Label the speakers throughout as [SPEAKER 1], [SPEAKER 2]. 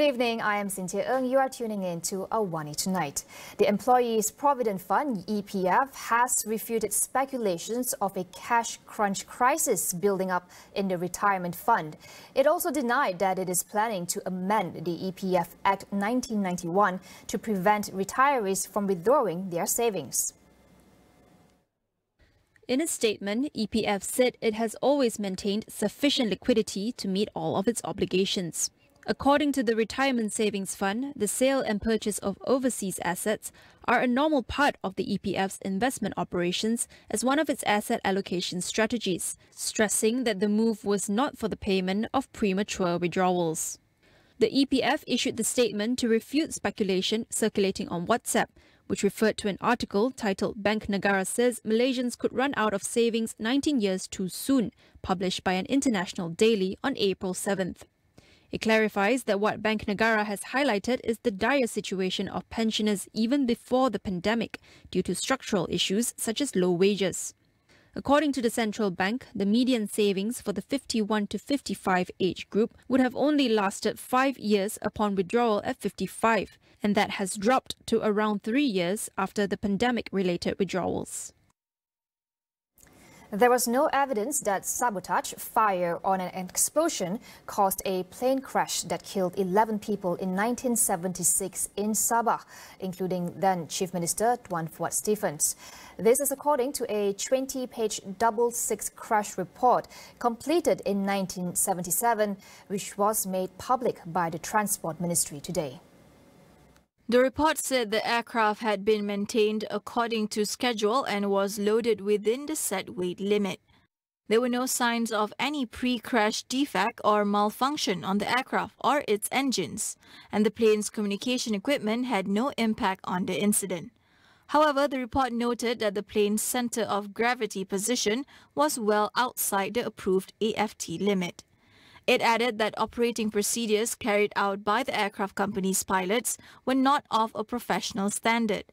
[SPEAKER 1] Good evening, I am Cynthia Ng. You are tuning in to AWANI Tonight. The Employees Provident Fund, EPF, has refuted speculations of a cash crunch crisis building up in the retirement fund. It also denied that it is planning to amend the EPF Act 1991 to prevent retirees from withdrawing their savings.
[SPEAKER 2] In a statement, EPF said it has always maintained sufficient liquidity to meet all of its obligations. According to the Retirement Savings Fund, the sale and purchase of overseas assets are a normal part of the EPF's investment operations as one of its asset allocation strategies, stressing that the move was not for the payment of premature withdrawals. The EPF issued the statement to refute speculation circulating on WhatsApp, which referred to an article titled "Bank Negara Says Malaysians Could Run Out of Savings 19 Years Too Soon," published by an international daily on April 7th. It clarifies that what Bank Negara has highlighted is the dire situation of pensioners even before the pandemic due to structural issues such as low wages. According to the central bank, the median savings for the 51 to 55 age group would have only lasted 5 years upon withdrawal at 55, and that has dropped to around 3 years after the pandemic-related withdrawals.
[SPEAKER 1] There was no evidence that sabotage, fire, or an explosion caused a plane crash that killed 11 people in 1976 in Sabah, including then Chief Minister Tuan Fuad Stephens. This is according to a 20-page double-six crash report completed in 1977, which was made public by the Transport Ministry today.
[SPEAKER 3] The report said the aircraft had been maintained according to schedule and was loaded within the set weight limit. There were no signs of any pre-crash defect or malfunction on the aircraft or its engines, and the plane's communication equipment had no impact on the incident. However, the report noted that the plane's center of gravity position was well outside the approved AFT limit. It added that operating procedures carried out by the aircraft company's pilots were not of a professional standard.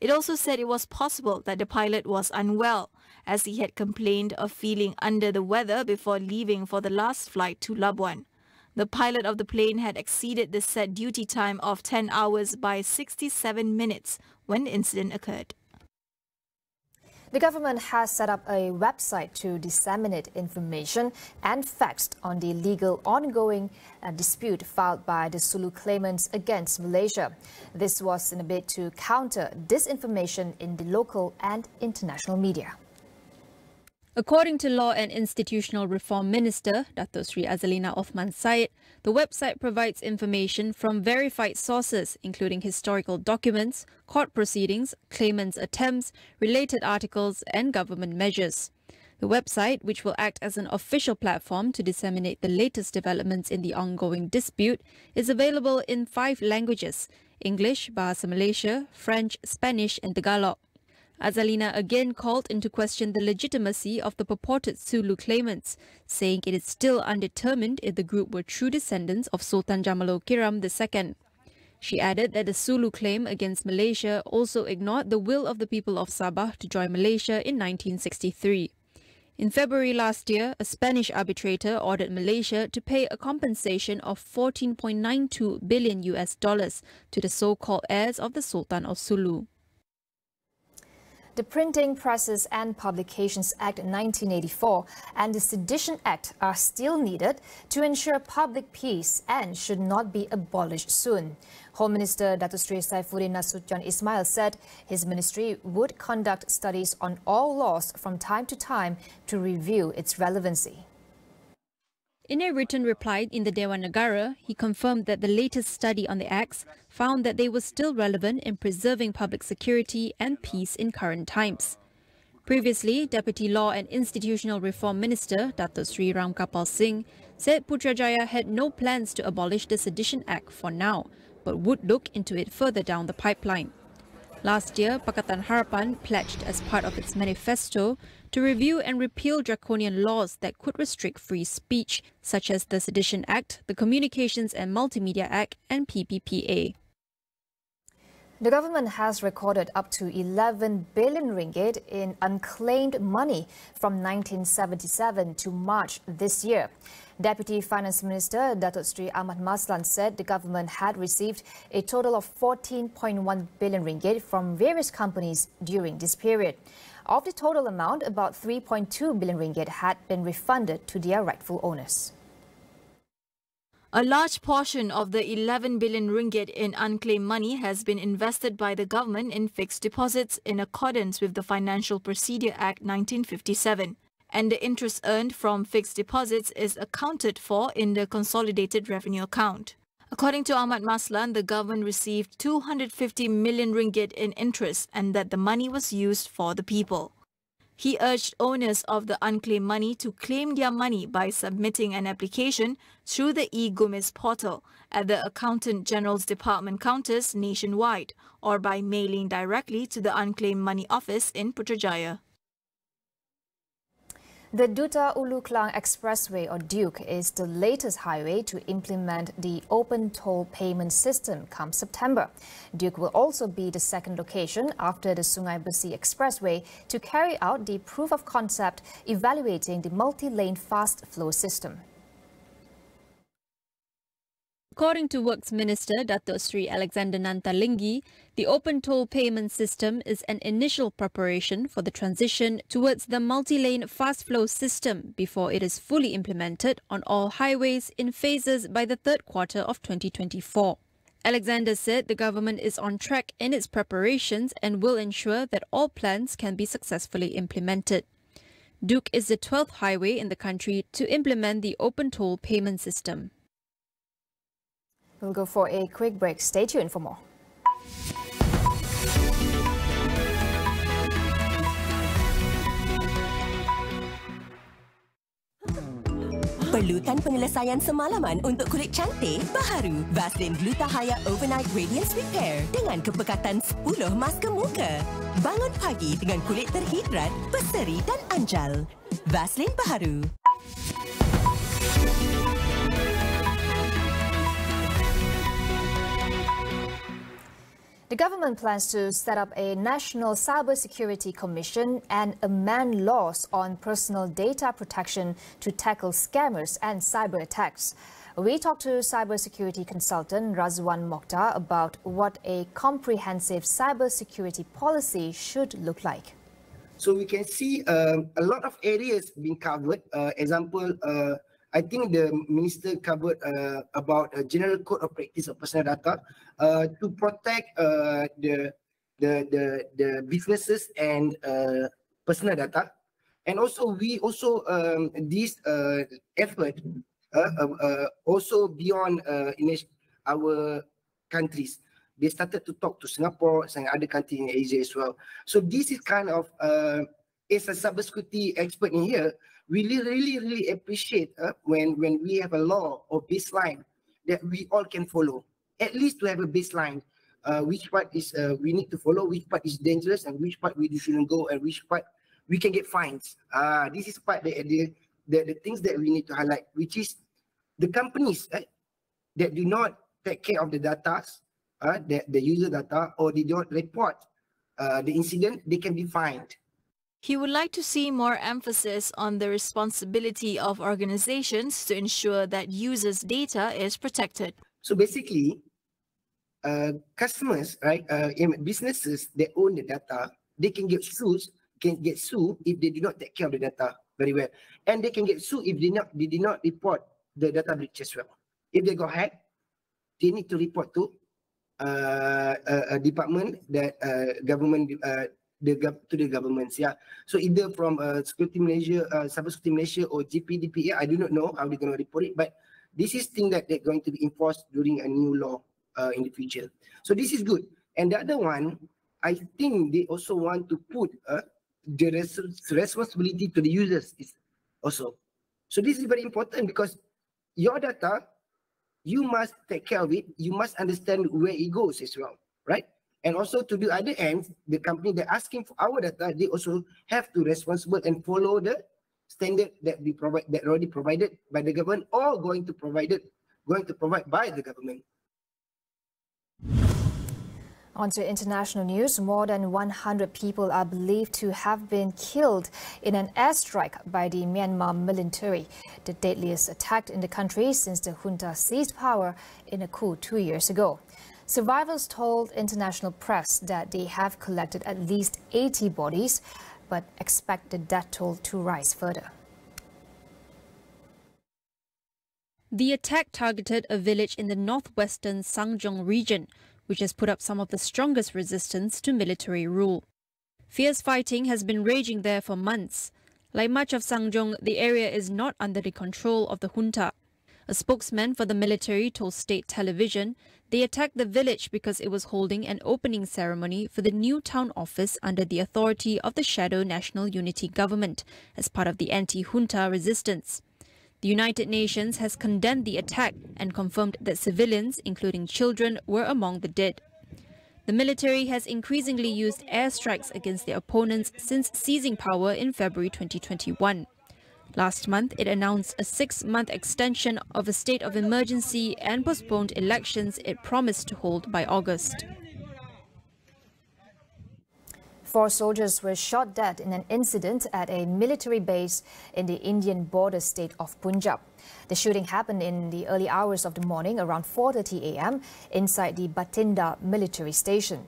[SPEAKER 3] It also said it was possible that the pilot was unwell, as he had complained of feeling under the weather before leaving for the last flight to Labuan. The pilot of the plane had exceeded the set duty time of 10 hours by 67 minutes when the incident occurred.
[SPEAKER 1] The government has set up a website to disseminate information and facts on the legal ongoing dispute filed by the Sulu claimants against Malaysia. This was in a bid to counter disinformation in the local and international media.
[SPEAKER 2] According to Law and Institutional Reform Minister Dato Sri Azalina Othman Said, the website provides information from verified sources, including historical documents, court proceedings, claimants' attempts, related articles and government measures. The website, which will act as an official platform to disseminate the latest developments in the ongoing dispute, is available in 5 languages: English, Bahasa Malaysia, French, Spanish and Tagalog. Azalina again called into question the legitimacy of the purported Sulu claimants, saying it is still undetermined if the group were true descendants of Sultan Jamalul Kiram II. She added that the Sulu claim against Malaysia also ignored the will of the people of Sabah to join Malaysia in 1963. In February last year, a Spanish arbitrator ordered Malaysia to pay a compensation of $14.92 billion to the so-called heirs of the Sultan of Sulu.
[SPEAKER 1] The Printing, Presses and Publications Act 1984 and the Sedition Act are still needed to ensure public peace and should not be abolished soon. Home Minister Dato Sri Saifuddin Nasution Ismail said his ministry would conduct studies on all laws from time to time to review its relevancy.
[SPEAKER 2] In a written reply in the Dewan Negara, he confirmed that the latest study on the acts found that they were still relevant in preserving public security and peace in current times. Previously, Deputy Law and Institutional Reform Minister Dato Sri Ramkapal Singh said Putrajaya had no plans to abolish the Sedition Act for now, but would look into it further down the pipeline. Last year, Pakatan Harapan pledged as part of its manifesto to review and repeal draconian laws that could restrict free speech, such as the Sedition Act, the Communications and Multimedia Act and PPPA.
[SPEAKER 1] The government has recorded up to 11 billion ringgit in unclaimed money from 1977 to March this year. Deputy Finance Minister Datuk Sri Ahmad Maslan said the government had received a total of 14.1 billion ringgit from various companies during this period. Of the total amount, about 3.2 billion ringgit had been refunded to their rightful owners.
[SPEAKER 3] A large portion of the 11 billion ringgit in unclaimed money has been invested by the government in fixed deposits in accordance with the Financial Procedure Act 1957, and the interest earned from fixed deposits is accounted for in the consolidated revenue account. According to Ahmad Maslan, the government received 250 million ringgit in interest and that the money was used for the people. He urged owners of the unclaimed money to claim their money by submitting an application through the e-Gumis portal at the Accountant General's Department counters nationwide or by mailing directly to the Unclaimed Money Office in Putrajaya.
[SPEAKER 1] The Duta Ulu Klang Expressway, or Duke, is the latest highway to implement the open toll payment system come September. Duke will also be the second location after the Sungai Besi Expressway to carry out the proof of concept evaluating the multi-lane fast flow system.
[SPEAKER 2] According to Works Minister Datuk Sri Alexander Nantalingi, the open toll payment system is an initial preparation for the transition towards the multi-lane fast flow system before it is fully implemented on all highways in phases by the third quarter of 2024. Alexander said the government is on track in its preparations and will ensure that all plans can be successfully implemented. Duke is the 12th highway in the country to implement the open toll payment system.
[SPEAKER 1] We'll go for a quick break. Stay tuned for more.
[SPEAKER 4] Perlukan penyelesaian semalaman untuk kulit cantik? Baharu Vaseline Glutathione Overnight Radiance Repair dengan kepekatan 10 masker muka. Bangun pagi dengan kulit terhidrat, berseri dan anjal. Vaseline Baharu.
[SPEAKER 1] The government plans to set up a National Cybersecurity Commission and amend laws on personal data protection to tackle scammers and cyber attacks. We talked to cybersecurity consultant Razwan Mokhtar about what a comprehensive cybersecurity policy should look like.
[SPEAKER 5] So we can see a lot of areas being covered. Example, I think the minister covered about a general code of practice of personal data to protect the businesses and personal data, and also we also this effort also beyond in our countries. They started to talk to Singapore and other countries in Asia as well. So this is kind of as a cybersecurity expert in here, we really appreciate when we have a law or baseline that we all can follow. At least to have a baseline, which part is we need to follow, which part is dangerous, and which part we shouldn't go, and which part we can get fines. This is part the things that we need to highlight, which is the companies that do not take care of the data, the user data, or they don't report the incident, they can be fined.
[SPEAKER 3] He would like to see more emphasis on the responsibility of organizations to ensure that users' data is protected.
[SPEAKER 5] So basically, customers, right, businesses that own the data, they can get sued if they do not take care of the data very well, and they can get sued if they did not report the data breach as well. If they got hacked, they need to report to a department that government. To the governments, yeah. So either from Security Malaysia, Cybersecurity Malaysia, or GPDPA, I do not know how they're going to report it, but this is thing that they're going to be enforced during a new law in the future. So this is good. And the other one, I think they also want to put the responsibility to the users is also. So this is very important because your data, you must take care of it. You must understand where it goes as well, right? And also to the other end, the company that asking for our data, they also have to responsible and follow the standard that we provide, that already provided by the government, or going to provide by the government.
[SPEAKER 1] On to international news. More than 100 people are believed to have been killed in an airstrike by the Myanmar military, the deadliest attack in the country since the junta seized power in a coup 2 years ago. Survivors told international press that they have collected at least 80 bodies, but expect the death toll to rise further.
[SPEAKER 2] The attack targeted a village in the northwestern Sangjong region, which has put up some of the strongest resistance to military rule. Fierce fighting has been raging there for months. Like much of Sangjong, the area is not under the control of the junta. A spokesman for the military told state television they attacked the village because it was holding an opening ceremony for the new town office under the authority of the Shadow National Unity Government as part of the anti-junta resistance. The United Nations has condemned the attack and confirmed that civilians, including children, were among the dead. The military has increasingly used airstrikes against their opponents since seizing power in February 2021. Last month, it announced a 6-month extension of a state of emergency and postponed elections it promised to hold by August.
[SPEAKER 1] 4 soldiers were shot dead in an incident at a military base in the Indian border state of Punjab. The shooting happened in the early hours of the morning around 4:30 a.m. inside the Bathinda military station.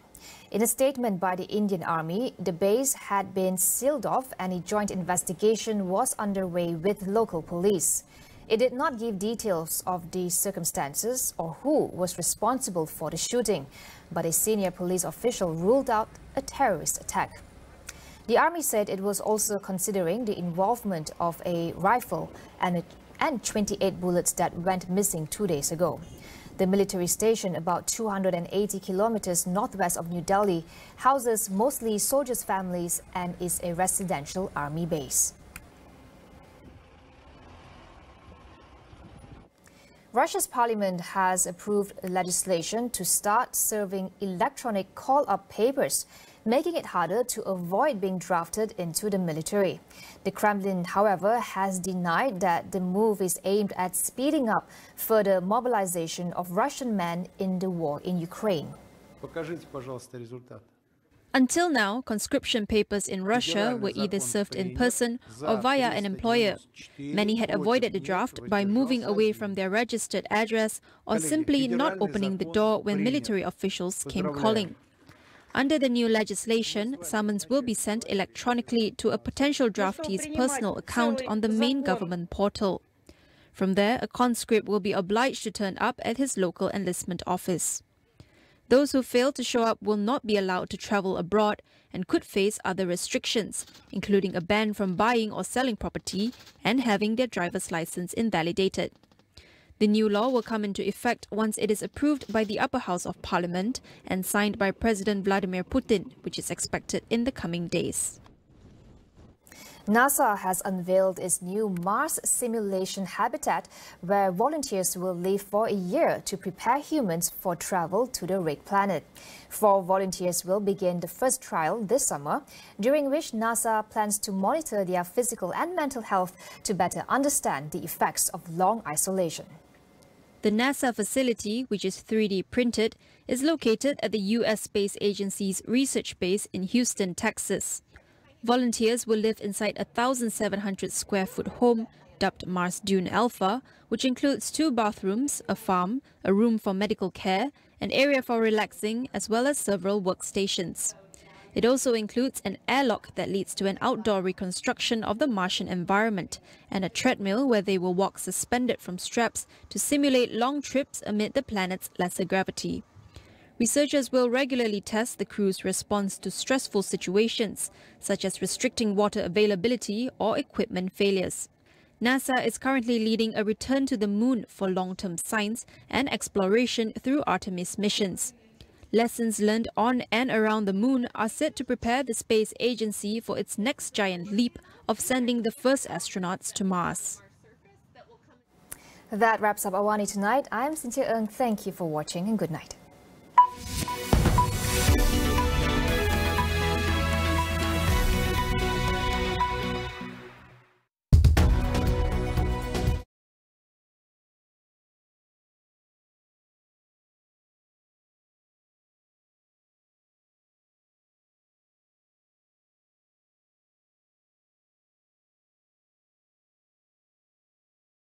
[SPEAKER 1] In a statement by the Indian Army, the base had been sealed off and a joint investigation was underway with local police. It did not give details of the circumstances or who was responsible for the shooting, but a senior police official ruled out a terrorist attack. The army said it was also considering the involvement of a rifle and 28 bullets that went missing 2 days ago. The military station, about 280 kilometers northwest of New Delhi, houses mostly soldiers' families and is a residential army base. Russia's parliament has approved legislation to start serving electronic call-up papers, making it harder to avoid being drafted into the military. The Kremlin, however, has denied that the move is aimed at speeding up further mobilization of Russian men in the war in Ukraine.
[SPEAKER 6] Покажите, пожалуйста, результат.
[SPEAKER 2] Until now, conscription papers in Russia were either served in person or via an employer. Many had avoided the draft by moving away from their registered address or simply not opening the door when military officials came calling. Under the new legislation, summons will be sent electronically to a potential draftee's personal account on the main government portal. From there, a conscript will be obliged to turn up at his local enlistment office. Those who fail to show up will not be allowed to travel abroad and could face other restrictions, including a ban from buying or selling property and having their driver's license invalidated. The new law will come into effect once it is approved by the upper house of parliament and signed by President Vladimir Putin, which is expected in the coming days.
[SPEAKER 1] NASA has unveiled its new Mars simulation habitat where volunteers will live for a year to prepare humans for travel to the red planet. 4 volunteers will begin the first trial this summer, during which NASA plans to monitor their physical and mental health to better understand the effects of long isolation.
[SPEAKER 2] The NASA facility, which is 3D printed, is located at the U.S. Space Agency's research base in Houston, Texas. Volunteers will live inside a 1,700 square foot home dubbed Mars Dune Alpha, which includes 2 bathrooms, a farm, a room for medical care, an area for relaxing, as well as several workstations. It also includes an airlock that leads to an outdoor reconstruction of the Martian environment and a treadmill where they will walk suspended from straps to simulate long trips amid the planet's lesser gravity. Researchers will regularly test the crew's response to stressful situations, such as restricting water availability or equipment failures. NASA is currently leading a return to the moon for long-term science and exploration through Artemis missions. Lessons learned on and around the moon are set to prepare the space agency for its next giant leap of sending the first astronauts to Mars.
[SPEAKER 1] That wraps up AWANI tonight. I'm Cynthia Ng. Thank you for watching and good night.